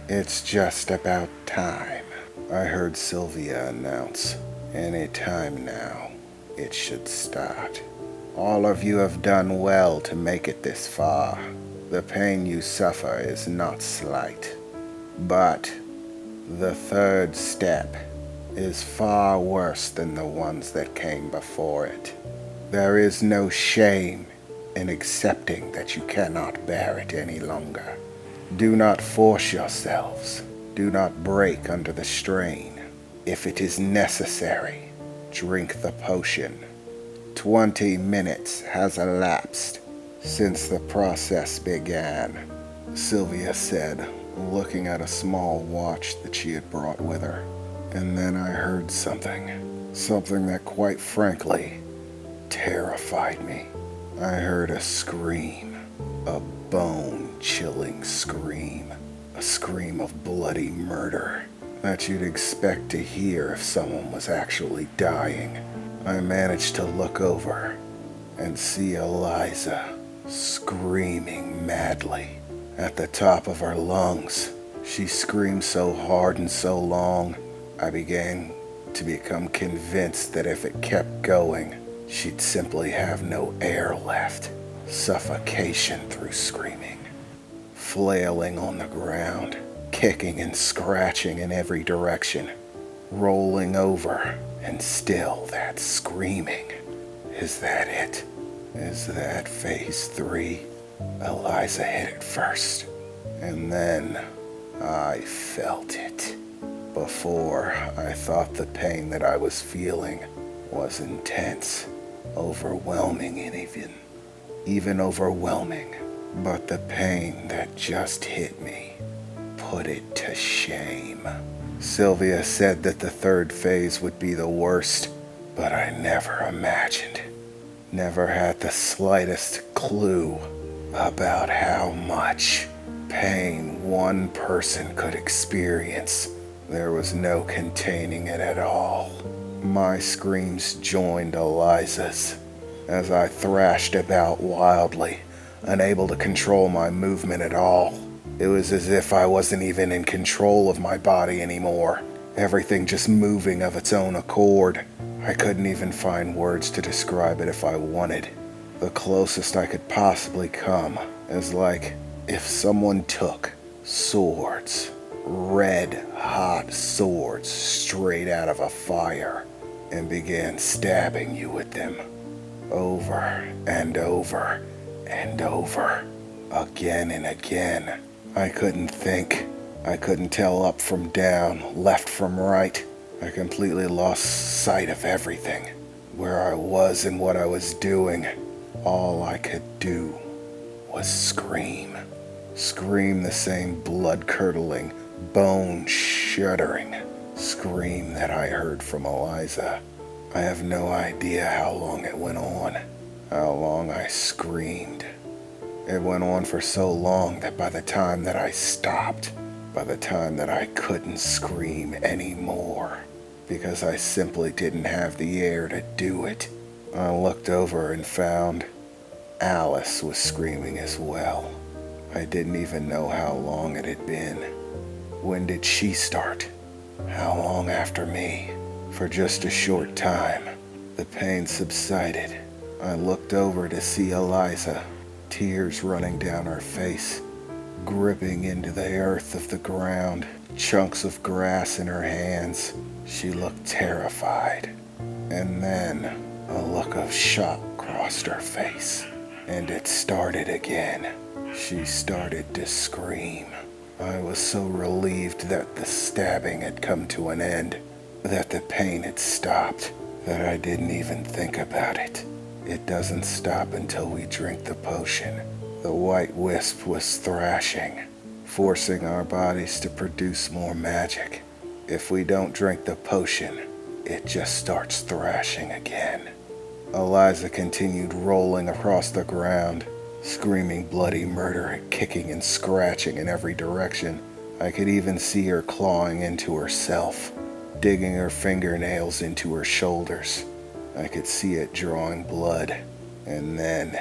It's just about time, I heard Sylvia announce. Any time now, it should start. All of you have done well to make it this far. The pain you suffer is not slight. But the third step is far worse than the ones that came before it. There is no shame in accepting that you cannot bear it any longer. Do not force yourselves. Do not break under the strain. If it is necessary, drink the potion. 20 minutes has elapsed since the process began, Sylvia said, looking at a small watch that she had brought with her. And then I heard something that quite frankly terrified me. I heard a scream, a bone-chilling scream, a scream of bloody murder that you'd expect to hear if someone was actually dying. I managed to look over and see Eliza screaming madly at the top of her lungs. She screamed so hard and so long, I began to become convinced that if it kept going, she'd simply have no air left. Suffocation through screaming. Flailing on the ground, kicking and scratching in every direction, rolling over, and still that screaming. Is that it? Is that phase 3? Eliza hit it first, and then I felt it. Before, I thought the pain that I was feeling was intense, overwhelming, and even overwhelming. But the pain that just hit me put it to shame. Sylvia said that the third phase would be the worst, but I never imagined, never had the slightest clue about how much pain one person could experience. There was no containing it at all. My screams joined Eliza's as I thrashed about wildly, unable to control my movement at all. It was as if I wasn't even in control of my body anymore. Everything just moving of its own accord. I couldn't even find words to describe it if I wanted. The closest I could possibly come is like if someone took swords, red hot swords straight out of a fire, and began stabbing you with them over and over and over, again and again. I couldn't think. I couldn't tell up from down, left from right. I completely lost sight of everything, where I was and what I was doing. All I could do was scream. Scream the same blood-curdling, bone-shuddering scream that I heard from Eliza. I have no idea how long it went on, how long I screamed. It went on for so long that by the time that I stopped, by the time that I couldn't scream anymore, because I simply didn't have the air to do it, I looked over and found Alice was screaming as well. I didn't even know how long it had been. When did she start? How long after me? For just a short time, the pain subsided. I looked over to see Eliza, tears running down her face, gripping into the earth of the ground, chunks of grass in her hands. She looked terrified. And then a look of shock crossed her face, and it started again. She started to scream. I was so relieved that the stabbing had come to an end, that the pain had stopped, that I didn't even think about it. It doesn't stop until we drink the potion. The white wisp was thrashing, forcing our bodies to produce more magic. If we don't drink the potion, it just starts thrashing again. Eliza continued rolling across the ground, screaming bloody murder, kicking and scratching in every direction. I could even see her clawing into herself, digging her fingernails into her shoulders. I could see it drawing blood, and then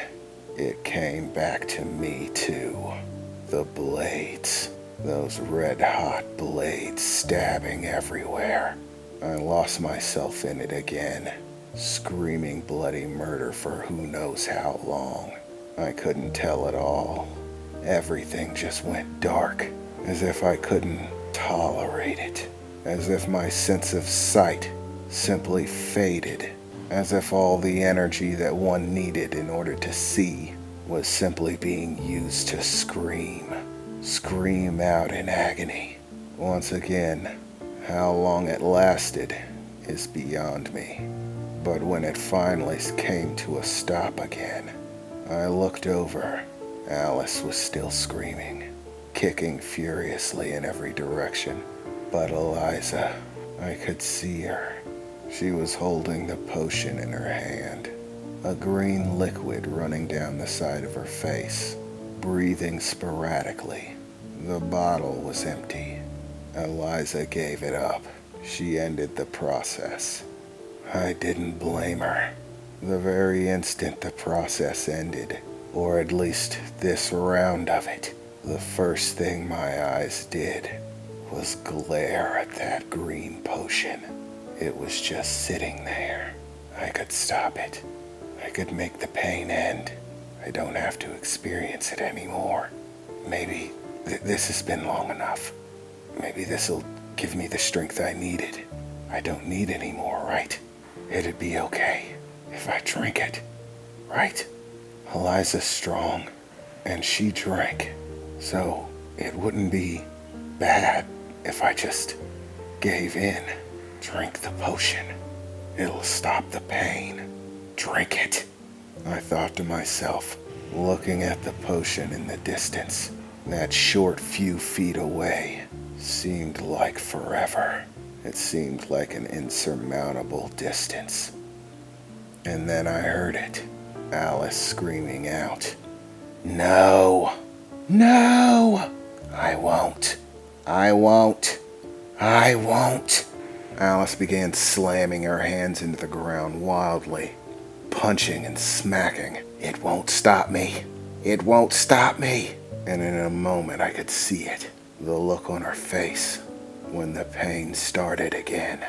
it came back to me too. The blades. those red-hot blades stabbing everywhere. I lost myself in it again, screaming bloody murder for who knows how long. I couldn't tell at all. Everything just went dark, as if I couldn't tolerate it, as if my sense of sight simply faded, as if all the energy that one needed in order to see was simply being used to scream out in agony. Once again, how long it lasted is beyond me. But when it finally came to a stop again, I looked over. Alice was still screaming, kicking furiously in every direction. But Eliza, I could see her. She was holding the potion in her hand, a green liquid running down the side of her face, breathing sporadically. The bottle was empty. Eliza gave it up. She ended the process. I didn't blame her. The very instant the process ended, or at least this round of it, the first thing my eyes did was glare at that green potion. It was just sitting there. I could stop it. I could make the pain end. I don't have to experience it anymore. Maybe this has been long enough. Maybe this'll give me the strength I needed. I don't need any more, right? It'd be okay if I drink it, right? Eliza's strong, and she drank, so it wouldn't be bad if I just gave in. Drink the potion. It'll stop the pain. Drink it, I thought to myself, looking at the potion in the distance. That short few feet away seemed like forever. It seemed like an insurmountable distance. And then I heard it, Alice screaming out, "No! No! I won't! I won't! I won't!" Alice began slamming her hands into the ground wildly, punching and smacking. "It won't stop me! It won't stop me!" And in a moment I could see it, the look on her face. When the pain started again,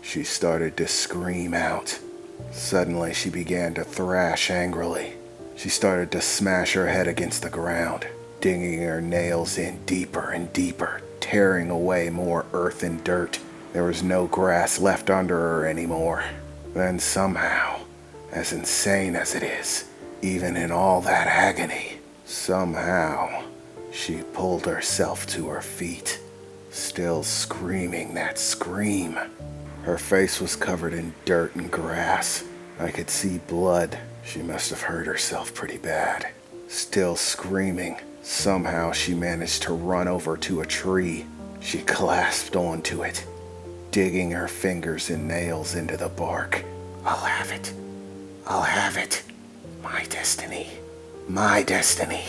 she started to scream out. Suddenly she began to thrash angrily. She started to smash her head against the ground, digging her nails in deeper and deeper, tearing away more earth and dirt. There was no grass left under her anymore. Then somehow, as insane as it is, even in all that agony, somehow she pulled herself to her feet, still screaming that scream. Her face was covered in dirt and grass. I could see blood. She must have hurt herself pretty bad. Still screaming, somehow she managed to run over to a tree. She clasped onto it, digging her fingers and nails into the bark. "I'll have it. I'll have it. My destiny. My destiny.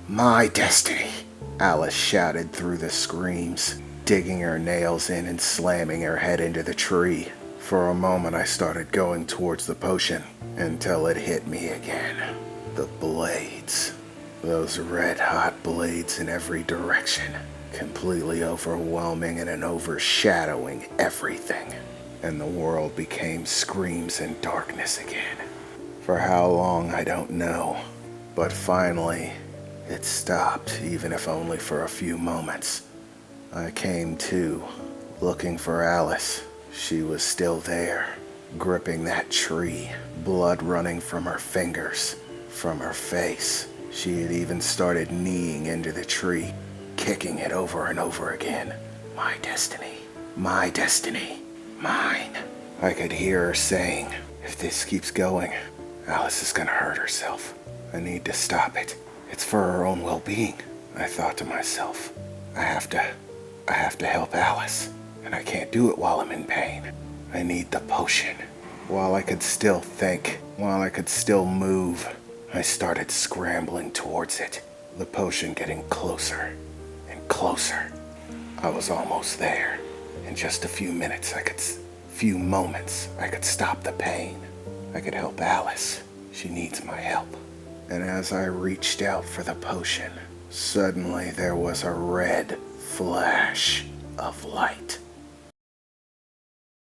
My destiny," Alice shouted through the screams, digging her nails in and slamming her head into the tree. For a moment I started going towards the potion until it hit me again. The blades. Those red-hot blades in every direction, completely overwhelming and overshadowing everything. And the world became screams and darkness again. For how long, I don't know. But finally, it stopped, even if only for a few moments. I came to, looking for Alice. She was still there, gripping that tree, blood running from her fingers, from her face. She had even started kneeing into the tree, kicking it over and over again. "My destiny, my destiny, mine." I could hear her saying, "If this keeps going, Alice is gonna hurt herself. I need to stop it. It's for her own well-being." I thought to myself, I have to help Alice, and I can't do it while I'm in pain. I need the potion. While I could still think, while I could still move, I started scrambling towards it, the potion getting closer and closer. I was almost there. In just a few moments, I could stop the pain. I could help Alice. She needs my help. And as I reached out for the potion, suddenly there was a red, flash of light.